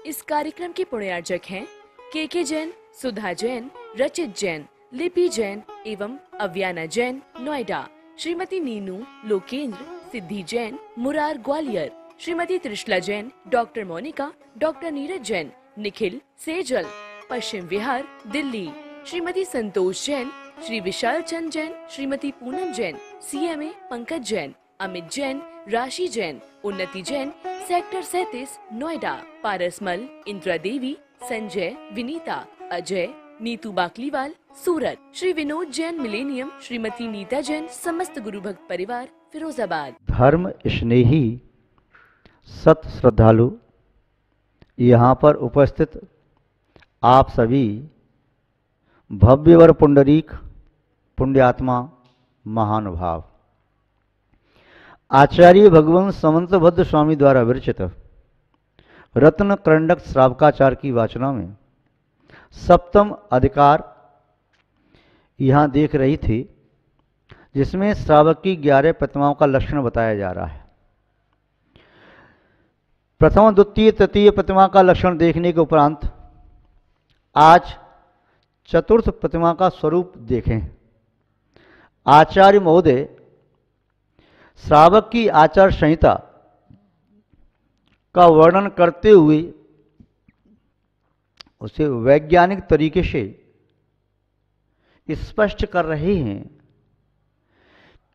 इस कार्यक्रम के पुण्यार्जक हैं के जैन, सुधा जैन, रचित जैन, लिपि जैन एवं अव्याना जैन नोएडा, श्रीमती नीनू लोकेंद्र, सिद्धि Jain Murar Gwalior, Shrimati Trishala Jain, doctor Monika, doctor Neeraj Jain, Nikhil Sejal Paschim Vihar Delhi, Shrimati Santosh Jain, Shri Vishal Chand Jain, Shrimati Poonam Jain, CMA Pankaj Jain, Amit Jain, राशि जैन, उन्नति जैन, सेक्टर 37 नोएडा, पारसमल, इंदिरा देवी, संजय, विनीता, अजय, नीतू बाकलीवाल सूरत, श्री विनोद जैन मिलेनियम, श्रीमती नीता जैन, समस्त गुरु भक्त परिवार फिरोजाबाद। धर्म स्नेही सत श्रद्धालु यहाँ पर उपस्थित आप सभी भव्यवर पुंडरीक पुण्यात्मा महानुभाव, आचार्य भगवान समंतभद्र स्वामी द्वारा विरचित रत्न करंडक श्रावकाचार की वाचना में सप्तम अधिकार यहाँ देख रही थी, जिसमें श्रावक की 11 प्रतिमाओं का लक्षण बताया जा रहा है। प्रथम, द्वितीय, तृतीय प्रतिमा का लक्षण देखने के उपरांत आज चतुर्थ प्रतिमा का स्वरूप देखें। आचार्य महोदय श्रावक की आचार संहिता का वर्णन करते हुए उसे वैज्ञानिक तरीके से स्पष्ट कर रहे हैं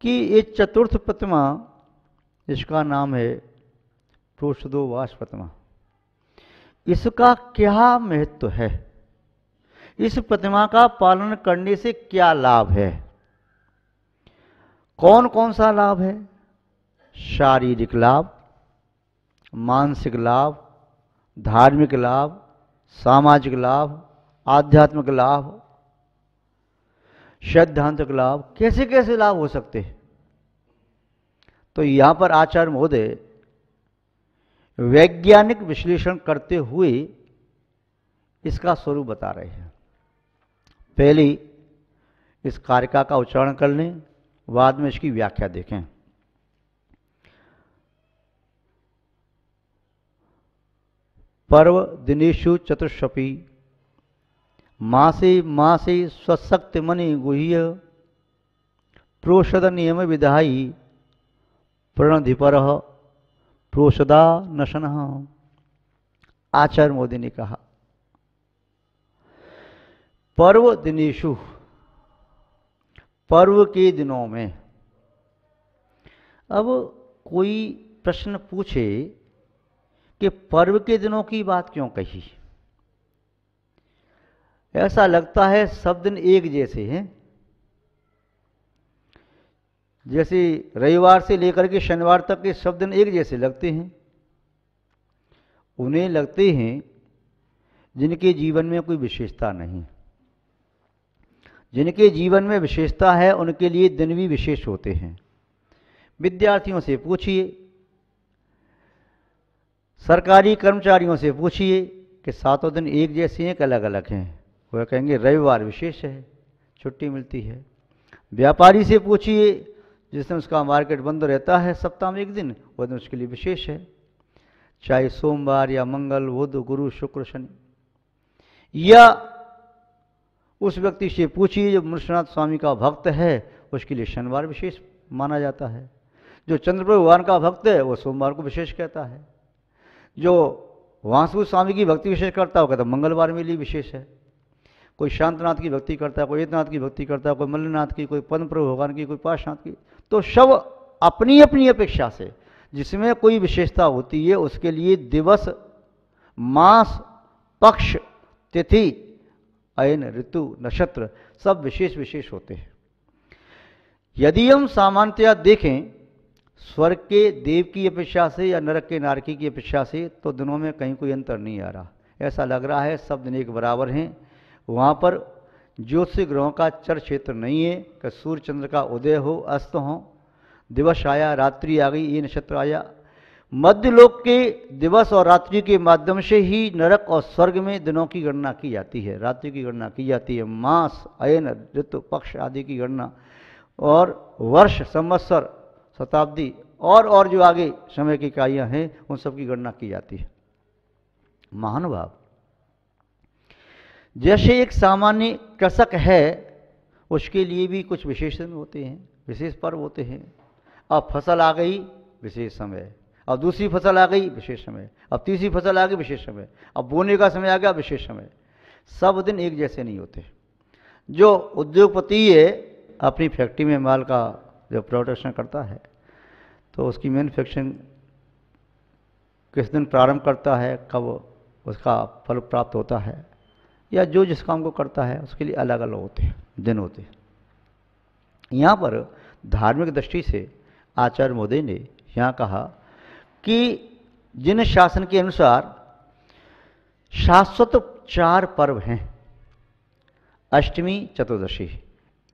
कि ये चतुर्थ प्रतिमा, इसका नाम है प्रोषदोवास प्रतिमा, इसका क्या महत्व है, इस प्रतिमा का पालन करने से क्या लाभ है। कौन कौन सा लाभ है? शारीरिक लाभ, मानसिक लाभ, धार्मिक लाभ, सामाजिक लाभ, आध्यात्मिक लाभ, सैद्धांतिक लाभ, कैसे कैसे लाभ हो सकते हैं। तो यहां पर आचार्य महोदय वैज्ञानिक विश्लेषण करते हुए इसका स्वरूप बता रहे हैं। पहले इस कारिका का उच्चारण कर लें, बाद में इसकी व्याख्या देखें। पर्व दिनेषु चतुष्षपि मासे मासे स्वशक्ति मनि गुह्य प्रोषद नियम विधायी प्रणधिपर प्रोषदा नशन। आचार्य मोदी ने कहा, पर्व दिनेषु, पर्व के दिनों में। अब कोई प्रश्न पूछे कि पर्व के दिनों की बात क्यों कही? ऐसा लगता है सब दिन एक जैसे हैं, जैसे रविवार से लेकर के शनिवार तक के सब दिन एक जैसे लगते हैं। उन्हें लगते हैं जिनके जीवन में कोई विशेषता नहीं। जिनके जीवन में विशेषता है उनके लिए दिन भी विशेष होते हैं। विद्यार्थियों से पूछिए, सरकारी कर्मचारियों से पूछिए कि सातों दिन एक जैसे हैं कि अलग अलग हैं। वह कहेंगे रविवार विशेष है, छुट्टी मिलती है। व्यापारी से पूछिए, जिस दिन उसका मार्केट बंद रहता है सप्ताह में एक दिन, वह दिन उसके लिए विशेष है, चाहे सोमवार या मंगल, बुध, गुरु, शुक्र, शनि। या उस व्यक्ति से पूछिए जो मृषनाथ स्वामी का भक्त है, उसके लिए शनिवार विशेष माना जाता है। जो चंद्रप्रभु भगवान का भक्त है वो सोमवार को विशेष कहता है। जो वासु स्वामी की भक्ति विशेष करता है वो कहता है मंगलवार मेरे लिए विशेष है। कोई शांतनाथ की भक्ति करता है, कोई एकनाथ की भक्ति करता है, कोई मल्लनाथ की, कोई पद्म प्रभु भगवान की, कोई पार्श्वनाथ की। तो सब अपनी अपनी अपेक्षा से जिसमें कोई विशेषता होती है उसके लिए दिवस, मास, पक्ष, तिथि, अयन, ऋतु, नक्षत्र सब विशेष विशेष होते हैं। यदि हम सामान्यतया देखें स्वर्ग के देव की अपेक्षा से या नरक के नारकी की अपेक्षा से, तो दिनों में कहीं कोई अंतर नहीं आ रहा। ऐसा लग रहा है सब दिन एक बराबर हैं। वहाँ पर ज्योतिष ग्रहों का चर क्षेत्र नहीं है कि सूर्य चंद्र का उदय हो, अस्त हो, दिवस आया, रात्रि आ गई, ये नक्षत्र आया। मध्यलोक के दिवस और रात्रि के माध्यम से ही नरक और स्वर्ग में दिनों की गणना की जाती है, रात्रि की गणना की जाती है, मास, अयन, ऋतु, पक्ष आदि की गणना, और वर्ष, संवत्सर, शताब्दी और जो आगे समय की इकाइयाँ हैं उन सब की गणना की जाती है। महानुभाव, जैसे एक सामान्य कृषक है उसके लिए भी कुछ विशेष दिन होते हैं, विशेष पर्व होते हैं। अब फसल आ गई विशेष समय, अब दूसरी फसल आ गई विशेष समय, अब तीसरी फसल आ गई विशेष समय, अब बोने का समय आ गया विशेष समय। सब दिन एक जैसे नहीं होते। जो उद्योगपति है अपनी फैक्ट्री में माल का जब प्रोडक्शन करता है तो उसकी मैन्युफैक्चरिंग किस दिन प्रारंभ करता है, कब उसका फल प्राप्त होता है, या जो जिस काम को करता है उसके लिए अलग अलग होते हैं, दिन होते हैं। यहाँ पर धार्मिक दृष्टि से आचार्य महोदय ने यहाँ कहा कि जिन शासन के अनुसार शाश्वत 4 पर्व हैं, अष्टमी चतुर्दशी,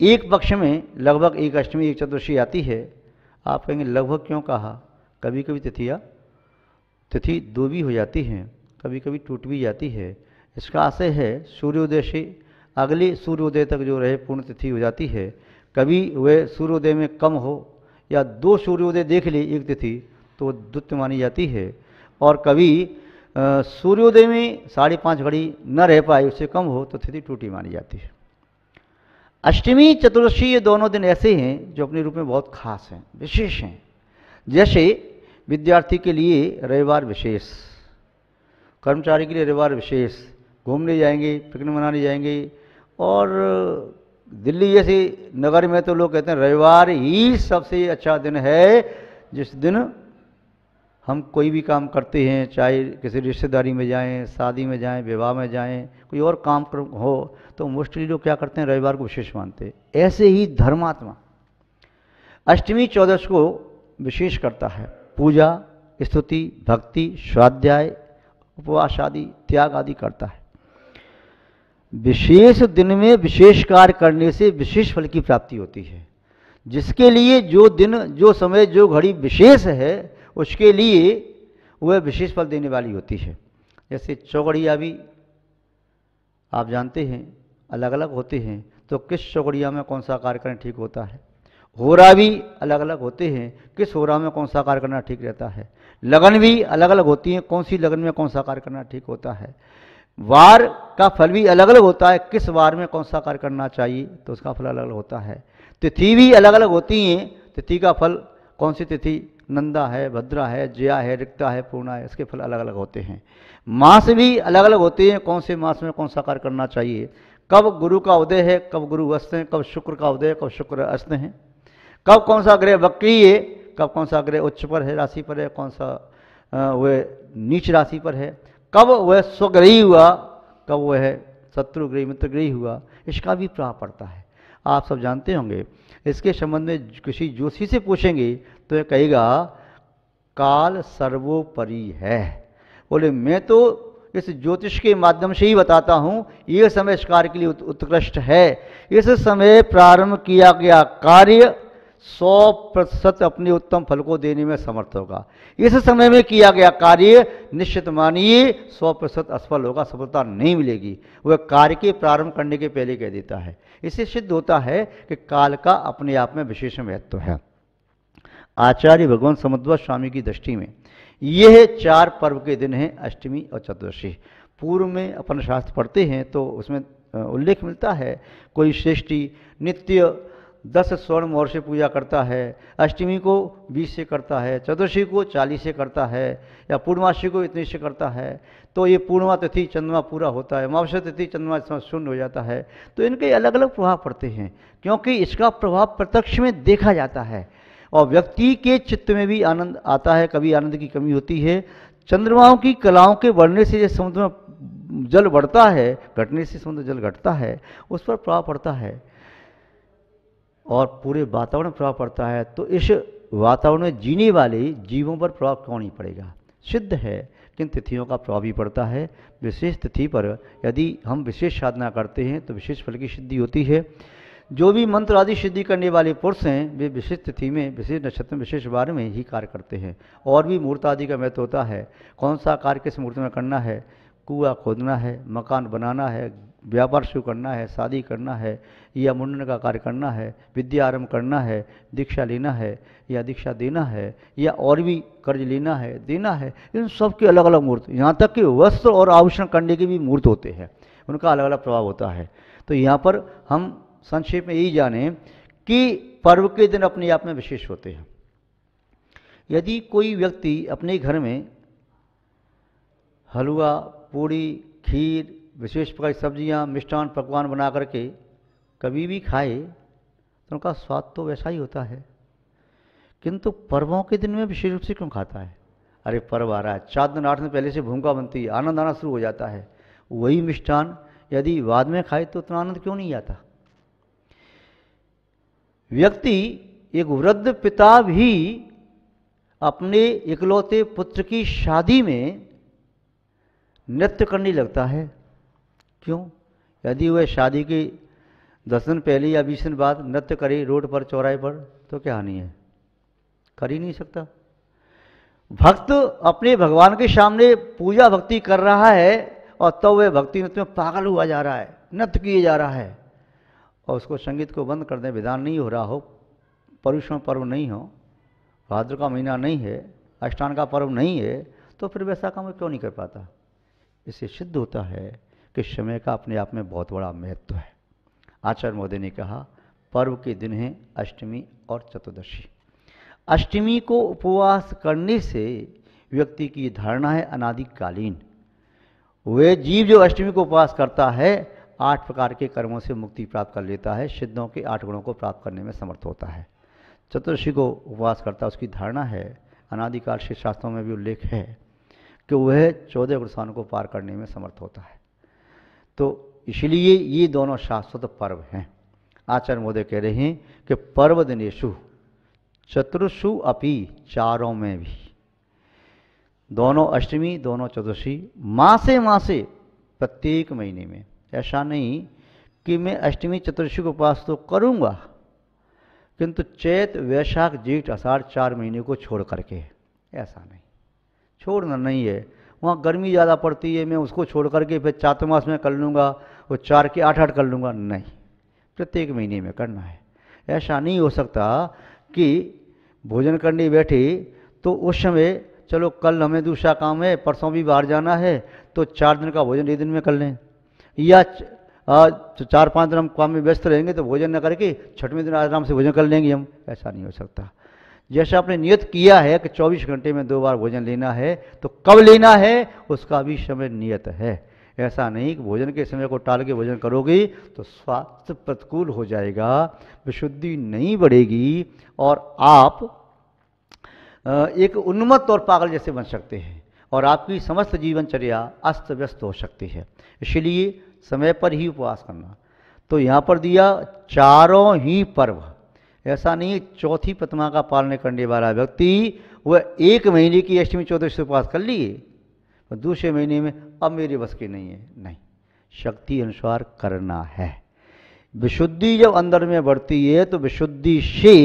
एक पक्ष में लगभग एक अष्टमी एक चतुर्दशी आती है। आप कहेंगे लगभग क्यों कहा, कभी कभी तिथि 2 भी हो जाती हैं, कभी कभी टूट भी जाती है। इसका आशय है सूर्योदय से अगले सूर्योदय तक जो रहे पूर्ण तिथि हो जाती है। कभी वह सूर्योदय में कम हो या 2 सूर्योदय देख ले एक तिथि तो द्वितीय मानी जाती है, और कभी सूर्योदय में 5:30 घड़ी न रह पाए, उससे कम हो तो तिथि टूटी मानी जाती है। अष्टमी चतुर्दशी ये दोनों दिन ऐसे हैं जो अपने रूप में बहुत खास हैं, विशेष हैं। जैसे विद्यार्थी के लिए रविवार विशेष, कर्मचारी के लिए रविवार विशेष, घूमने जाएंगे, पिकनिक मनाने जाएंगे। और दिल्ली जैसे नगर में तो लोग कहते हैं रविवार ही सबसे अच्छा दिन है, जिस दिन हम कोई भी काम करते हैं, चाहे किसी रिश्तेदारी में जाएं, शादी में जाएं, विवाह में जाएं, कोई और काम हो तो मोस्टली लोग क्या करते हैं, रविवार को विशेष मानते हैं। ऐसे ही धर्मात्मा अष्टमी चौदश को विशेष करता है, पूजा, स्तुति, भक्ति, स्वाध्याय, उपवास आदि, त्याग आदि करता है। विशेष दिन में विशेष कार्य करने से विशेष फल की प्राप्ति होती है। जिसके लिए जो दिन, जो समय, जो घड़ी विशेष है उसके लिए वह विशेष फल देने वाली होती है। जैसे चौगड़िया भी आप जानते हैं अलग अलग होते हैं, तो किस चौगड़िया में कौन सा कार्य करना ठीक होता है। होरा भी अलग अलग होते हैं, किस होरा में कौन सा कार्य करना ठीक रहता है। लगन भी अलग अलग होती हैं, कौन सी लगन में कौन सा कार्य करना ठीक होता है। वार का फल भी अलग अलग होता है, किस वार में कौन सा कार्य करना चाहिए तो उसका फल अलग अलग होता है। तिथि भी अलग अलग होती हैं, तिथि का फल कौन सी तिथि, नंदा है, भद्रा है, जया है, रिक्ता है, पूर्णा है, इसके फल अलग अलग होते हैं। मास भी अलग अलग होते हैं, कौन से मास में कौन सा कार्य करना चाहिए, कब गुरु का उदय है, कब गुरु अस्त है, कब शुक्र का उदय, कब शुक्र अस्त है, कब कौन सा ग्रह वक्री है, कब कौन सा ग्रह उच्च पर है, राशि पर है, कौन सा वह नीच राशि पर है, कब वह स्वग्रही हुआ, कब वह शत्रुग्रही मित्रग्रही हुआ, इसका भी प्रभाव पड़ता है। आप सब जानते होंगे। इसके संबंध में किसी ज्योतिषी से पूछेंगे तो यह कहेगा काल सर्वोपरि है। बोले मैं तो इस ज्योतिष के माध्यम से ही बताता हूँ, यह समय इस कार्य के लिए उत्कृष्ट है। इस समय प्रारंभ किया गया कार्य 100% अपने उत्तम फल को देने में समर्थ होगा। इस समय में किया गया कार्य निश्चित मानिए 100% असफल होगा, सफलता नहीं मिलेगी। वह कार्य के प्रारंभ करने के पहले कह देता है। इससे सिद्ध होता है कि काल का अपने आप में विशेष महत्व है। आचार्य भगवान समुद्र स्वामी की दृष्टि में यह 4 पर्व के दिन हैं, अष्टमी और चतुर्दशी। पूर्व में अपन शास्त्र पढ़ते हैं तो उसमें उल्लेख मिलता है, कोई श्रेष्ठी नित्य 10 स्वर्ण मोहर से पूजा करता है, अष्टमी को 20 से करता है, चतुर्दशी को 40 से करता है, या पूर्णमासी को इतने से करता है। तो ये पूर्णिमा तिथि चंद्रमा पूरा होता है, अमावस्या तिथि चंद्रमा शून्य हो जाता है। तो इनके अलग अलग प्रभाव पड़ते हैं, क्योंकि इसका प्रभाव प्रत्यक्ष में देखा जाता है और व्यक्ति के चित्त में भी आनंद आता है, कभी आनंद की कमी होती है। चंद्रमाओं की कलाओं के बढ़ने से जो समुद्र में जल बढ़ता है, घटने से समुद्र जल घटता है, उस पर प्रभाव पड़ता है और पूरे वातावरण पर प्रभाव पड़ता है। तो इस वातावरण में जीने वाले जीवों पर प्रभाव क्यों नहीं पड़ेगा। सिद्ध है किन तिथियों का प्रभाव भी पड़ता है। विशेष तिथि पर यदि हम विशेष साधना करते हैं तो विशेष फल की सिद्धि होती है। जो भी मंत्र आदि सिद्धि करने वाले पुरुष हैं वे विशेष तिथि में, विशेष नक्षत्र में, विशेष वार में ही कार्य करते हैं। और भी मुहूर्त आदि का महत्व होता है, कौन सा कार्य किस मुहूर्त में करना है। कुआं खोदना है, मकान बनाना है, व्यापार शुरू करना है, शादी करना है, या मुंडन का कार्य करना है, विद्या आरंभ करना है, दीक्षा लेना है या दीक्षा देना है, या और भी कर्ज लेना है, देना है, इन सब के अलग अलग मुहूर्त, यहाँ तक कि वस्त्र और आभूषण करने के भी मुहूर्त होते हैं, उनका अलग अलग प्रभाव होता है। तो यहाँ पर हम संक्षेप में यही जाने कि पर्व के दिन अपने आप में विशेष होते हैं। यदि कोई व्यक्ति अपने घर में हलवा, पूड़ी, खीर, विशेष प्रकार की सब्जियाँ, मिष्ठान, पकवान बना करके कभी भी खाए तो उनका स्वाद तो वैसा ही होता है, किंतु पर्वों के दिन में विशेष रूप से क्यों खाता है? अरे पर्व आ रहा है, 4 दिन 8 दिन पहले से भूमिका बनती है, आनंद आना शुरू हो जाता है। वही मिष्ठान यदि बाद में खाए तो उतना आनंद क्यों नहीं आता? व्यक्ति, एक वृद्ध पिता भी अपने इकलौते पुत्र की शादी में नृत्य करने लगता है। क्यों? यदि वह शादी के 10 दिन पहले या 20 दिन बाद नृत्य करे रोड पर, चौराहे पर, तो क्या हानि है? कर ही नहीं सकता। भक्त अपने भगवान के सामने पूजा भक्ति कर रहा है और तो वह भक्ति नृत्य में पागल हुआ जा रहा है, नृत्य किए जा रहा है, और उसको संगीत को बंद कर दें, विधान नहीं हो रहा हो, पर्युषण पर्व नहीं हो, भाद्र का महीना नहीं है, अष्टान का पर्व नहीं है, तो फिर वैसा काम क्यों नहीं कर पाता? इससे सिद्ध होता है कि समय का अपने आप में बहुत बड़ा महत्व है। आचार्य महोदय ने कहा पर्व के दिन हैं अष्टमी और चतुर्दशी। अष्टमी को उपवास करने से व्यक्ति की धारणा है अनादिकालीन, वह जीव जो अष्टमी को उपवास करता है 8 प्रकार के कर्मों से मुक्ति प्राप्त कर लेता है, सिद्धों के 8 गुणों को प्राप्त करने में समर्थ होता है। चतुर्दशी को उपवास करता है, उसकी धारणा है, अनादिकाल से शास्त्रों में भी उल्लेख है कि वह 14 गुणस्थानों को पार करने में समर्थ होता है। तो इसलिए ये दोनों शाश्वत पर्व हैं। आचार्य महोदय कह रहे हैं कि पर्व दिनेषु चतुर्षु अपि, चारों में भी, दोनों अष्टमी दोनों चतुर्दशी, मासे मासे, प्रत्येक महीने में। ऐसा नहीं कि मैं अष्टमी चतुर्दशी को उपवास तो करूँगा किंतु चैत वैशाख जेठ आषाढ़ 4 महीने को छोड़ करके, ऐसा नहीं, छोड़ना नहीं है। वहाँ गर्मी ज़्यादा पड़ती है, मैं उसको छोड़ करके फिर चातुर्मास में कर लूँगा, वो 4 के 8 कर लूँगा, नहीं, प्रत्येक महीने में करना है। ऐसा नहीं हो सकता कि भोजन करने बैठे तो उस समय चलो कल हमें दूसरा काम है, परसों भी बाहर जाना है, तो 4 दिन का भोजन 1 दिन में कर लें, या 4-5 दिन हम काम में व्यस्त रहेंगे तो भोजन न करके 6वें दिन आराम से भोजन कर लेंगे हम। ऐसा नहीं हो सकता। जैसा आपने नियत किया है कि 24 घंटे में 2 बार भोजन लेना है, तो कब लेना है उसका भी समय नियत है। ऐसा नहीं कि भोजन के समय को टाल के भोजन करोगे तो स्वास्थ्य प्रतिकूल हो जाएगा, विशुद्धि नहीं बढ़ेगी और आप एक उन्मत्त और पागल जैसे बन सकते हैं और आपकी समस्त जीवनचर्या अस्त व्यस्त हो सकती है। इसलिए समय पर ही उपवास करना। तो यहाँ पर दिया चारों ही पर्व, ऐसा नहीं चौथी प्रतिमा का पालन करने वाला व्यक्ति वह 1 महीने की अष्टमी चतुर्दशी उपवास कर लिए, तो दूसरे महीने में अब मेरे बस की नहीं है, नहीं, शक्ति अनुसार करना है। विशुद्धि जब अंदर में बढ़ती है तो विशुद्धि से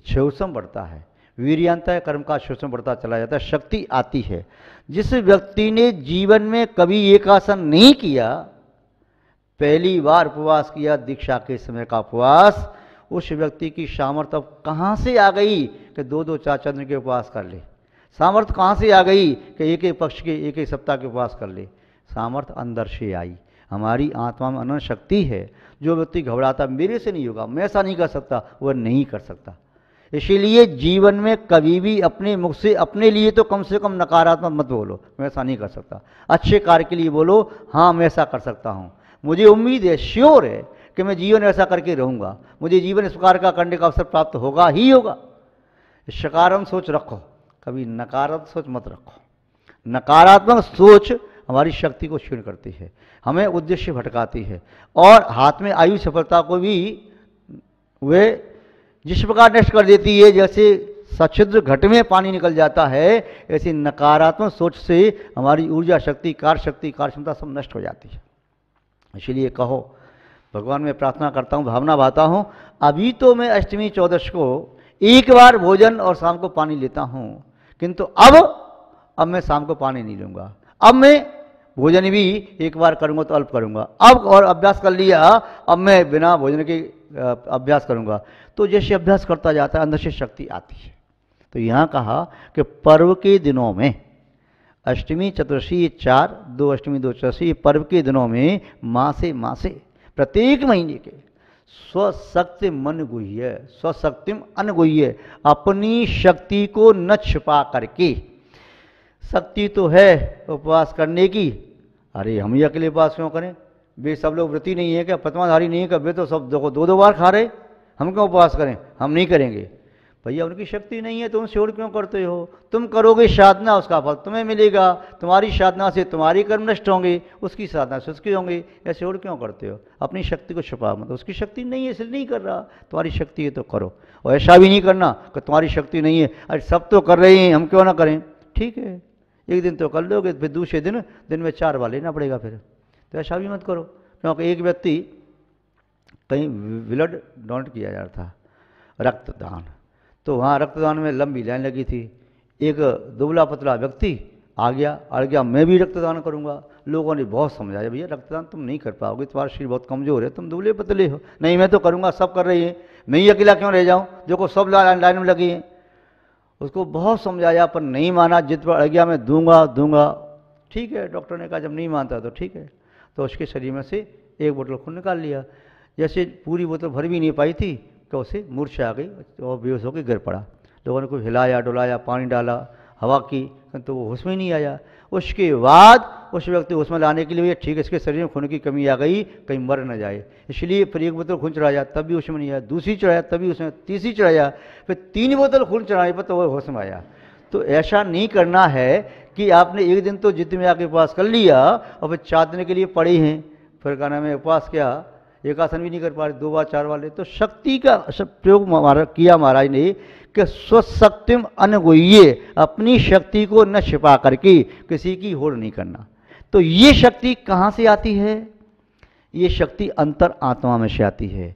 शोषण बढ़ता है, वीर्यांता कर्म का शोषण बढ़ता चला जाता है, शक्ति आती है। जिस व्यक्ति ने जीवन में कभी एक आसन नहीं किया, पहली बार उपवास किया दीक्षा के समय का उपवास, उस व्यक्ति की सामर्थ्य अब कहाँ से आ गई कि 2-2 4-4 दिन के उपवास कर ले? सामर्थ्य कहाँ से आ गई कि एक पक्ष के 1 सप्ताह के उपवास कर ले? सामर्थ्य अंदर से आई। हमारी आत्मा में अनंत शक्ति है। जो व्यक्ति घबराता मेरे से नहीं होगा, मैं ऐसा नहीं कर सकता, वह नहीं कर सकता। इसीलिए जीवन में कभी भी अपने मुख से अपने लिए तो कम से कम नकारात्मक मत बोलो, मैं ऐसा नहीं कर सकता। अच्छे कार्य के लिए बोलो, हाँ मैं ऐसा कर सकता हूँ, मुझे उम्मीद है, श्योर है कि मैं जीवन ऐसा करके रहूँगा, मुझे जीवन इस प्रकार का करने का अवसर प्राप्त होगा ही होगा। सकारात्मक सोच रखो, कभी नकारात्मक सोच मत रखो। नकारात्मक सोच हमारी शक्ति को क्षीण करती है, हमें उद्देश्य भटकाती है और हाथ में आई सफलता को भी वे जिस प्रकार नष्ट कर देती है, जैसे सच्छिद्र घट में पानी निकल जाता है, ऐसी नकारात्मक सोच से हमारी ऊर्जा शक्ति, कार्य शक्ति, कार्य क्षमता सब नष्ट हो जाती है। इसीलिए कहो, भगवान में प्रार्थना करता हूँ, भावना भाता हूँ, अभी तो मैं अष्टमी चौदश को 1 बार भोजन और शाम को पानी लेता हूँ, किंतु अब मैं शाम को पानी नहीं लूँगा, अब मैं भोजन भी एक बार करूंगा तो अल्प करूंगा, अब और अभ्यास कर लिया, अब मैं बिना भोजन के अभ्यास करूंगा। तो जैसे अभ्यास करता जाता है अंदर से शक्ति आती है। तो यहाँ कहा कि पर्व के दिनों में, अष्टमी चतुर्दशी 4, 2 अष्टमी 2 चतुर्दशी, पर्व के दिनों में मासे प्रत्येक महीने के स्वशक्ति मन गुह्य, स्वशक्तिम अन्न गुह्य, अपनी शक्ति को न छिपा करके। शक्ति तो है उपवास करने की, अरे हम ही अकेले उपवास क्यों करें? वे सब लोग व्रती नहीं है क्या, पतवाधारी नहीं है क्या? वे तो सब दो दो बार खा रहे, हम क्यों उपवास करें? हम नहीं करेंगे। भैया उनकी शक्ति नहीं है, तुम शोर क्यों करते हो? तुम करोगे साधना, उसका फल तुम्हें मिलेगा। तुम्हारी साधना से तुम्हारी कर्म नष्ट होंगे, उसकी साधना से उसके होंगे। ऐसे शोर क्यों करते हो? अपनी शक्ति को छुपा मत। उसकी शक्ति नहीं है इसलिए नहीं कर रहा, तुम्हारी शक्ति है तो करो। और ऐसा भी नहीं करना कि तुम्हारी शक्ति नहीं है, अरे सब तो कर रहे हैं हम क्यों ना करें। ठीक है, एक दिन तो कर लोगे, फिर दूसरे दिन में 4 बार लेना पड़ेगा फिर। तो ऐसा भी मत करो, क्योंकि एक व्यक्ति कहीं ब्लड डोनेट किया जा रहा था, रक्तदान, तो वहाँ रक्तदान में लंबी लाइन लगी थी। एक दुबला पतला व्यक्ति आ गया, अड़ गया, मैं भी रक्तदान करूँगा। लोगों ने बहुत समझाया, भैया रक्तदान तुम नहीं कर पाओगे, तुम्हारा शरीर बहुत कमज़ोर है, तुम दुबले पतले हो। नहीं मैं तो करूँगा, सब कर रही है, मैं ही अकेला क्यों रह जाऊँ? देखो सब लाइन में लगी हैं। उसको बहुत समझाया पर नहीं माना, जिद पर अड़ गया, मैं दूंगा। ठीक है, डॉक्टर ने कहा जब नहीं मानता तो ठीक है। तो उसके शरीर में से एक बोतल खून निकाल लिया। जैसे पूरी बोतल भर भी नहीं पाई थी कि उसे मूर्छा आ गई और बेहोश होकर गिर पड़ा। लोगों ने कुछ हिलाया डुलाया, पानी डाला, हवा की, तो वो होश में नहीं आया। उसके बाद उस व्यक्ति को उसमें लाने के लिए ठीक है, इसके शरीर में खून की कमी आ गई, कहीं मर न जाए, इसलिए फिर एक बोतल खून चढ़ाया, तब भी उसमें नहीं आया। दूसरी चढ़ाया तभी उसमें, तीसरी चढ़ाया, फिर 3 बोतल खून चढ़ाने पर तो वो होश में आया। तो ऐसा नहीं करना है कि आपने एक दिन तो जिद में आके उपवास कर लिया और फिर 4 दिन के लिए पड़े हैं, फिर कहना मैं उपवास किया, एक आसन भी नहीं कर पा रहे, 2 बार 4 बार ले। तो शक्ति का प्रयोग किया महाराज ने कि स्वशक्तिम अनुगुह्य, अपनी शक्ति को न छिपा करके किसी की होड़ नहीं करना। तो ये शक्ति कहाँ से आती है? ये शक्ति अंतर आत्मा में से आती है।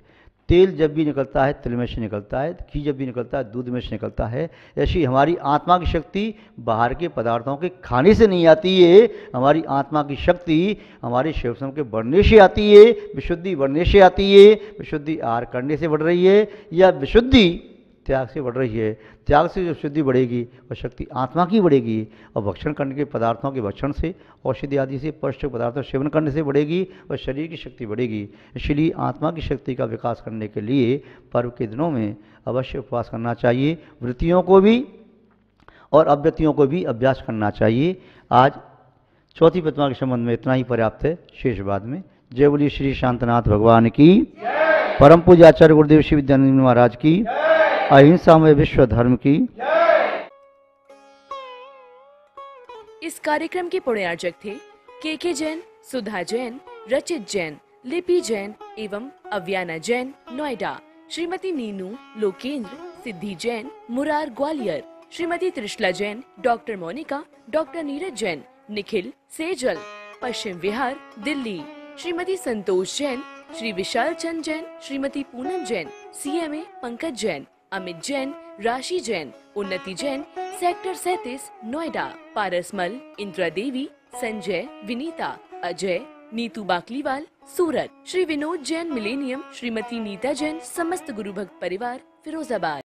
तेल जब भी निकलता है तिल में से निकलता है, घी जब भी निकलता है दूध में से निकलता है। ऐसी हमारी आत्मा की शक्ति बाहर के पदार्थों के खाने से नहीं आती है। हमारी आत्मा की शक्ति हमारे शिवसम के बढ़ने से आती है, विशुद्धि बढ़ने से आती है। विशुद्धि आहार करने से बढ़ रही है या विशुद्धि त्याग से बढ़ रही है? त्याग से जो शुद्धि बढ़ेगी वह शक्ति आत्मा की बढ़ेगी, और भक्षण करने के पदार्थों के भक्षण से, औषधि आदि से, पौष्टिक पदार्थों सेवन करने से बढ़ेगी और शरीर की शक्ति बढ़ेगी। इसलिए आत्मा की शक्ति का विकास करने के लिए पर्व के दिनों में अवश्य उपवास करना चाहिए। वृत्तियों को भी और अव्यक्तियों को भी अभ्यास करना चाहिए। आज चौथी प्रतिमा के संबंध में इतना ही पर्याप्त है, शेष बाद में। जय बोलिए श्री शांतनाथ भगवान की, परम पूज्य आचार्य गुरुदेव श्री विद्यानंद महाराज की, अहिंसा में विश्व धर्म की। इस कार्यक्रम के पुण्यार्चक थे के जैन, सुधा जैन, रचित जैन, लिपि जैन एवं अव्याना जैन, नोएडा। श्रीमती नीनू लोकेंद्र, सिद्धि Jain, Murar Gwalior. Shrimati Trishala Jain, doctor Monika, doctor Neeraj Jain, Nikhil Sejal, Paschim Vihar, Delhi. Shrimati Santosh Jain, Shri Vishal Chand Jain, Shrimati Poonam Jain, CMA Pankaj Jain, Amit Jain, राशि जैन, उन्नति जैन, सेक्टर 37, नोएडा। पारसमल, इंदिरा देवी, संजय, विनीता, अजय, नीतू बाकलीवाल, सूरत। श्री विनोद जैन, मिलेनियम। श्रीमती नीता जैन, समस्त गुरु भक्त परिवार, फिरोजाबाद।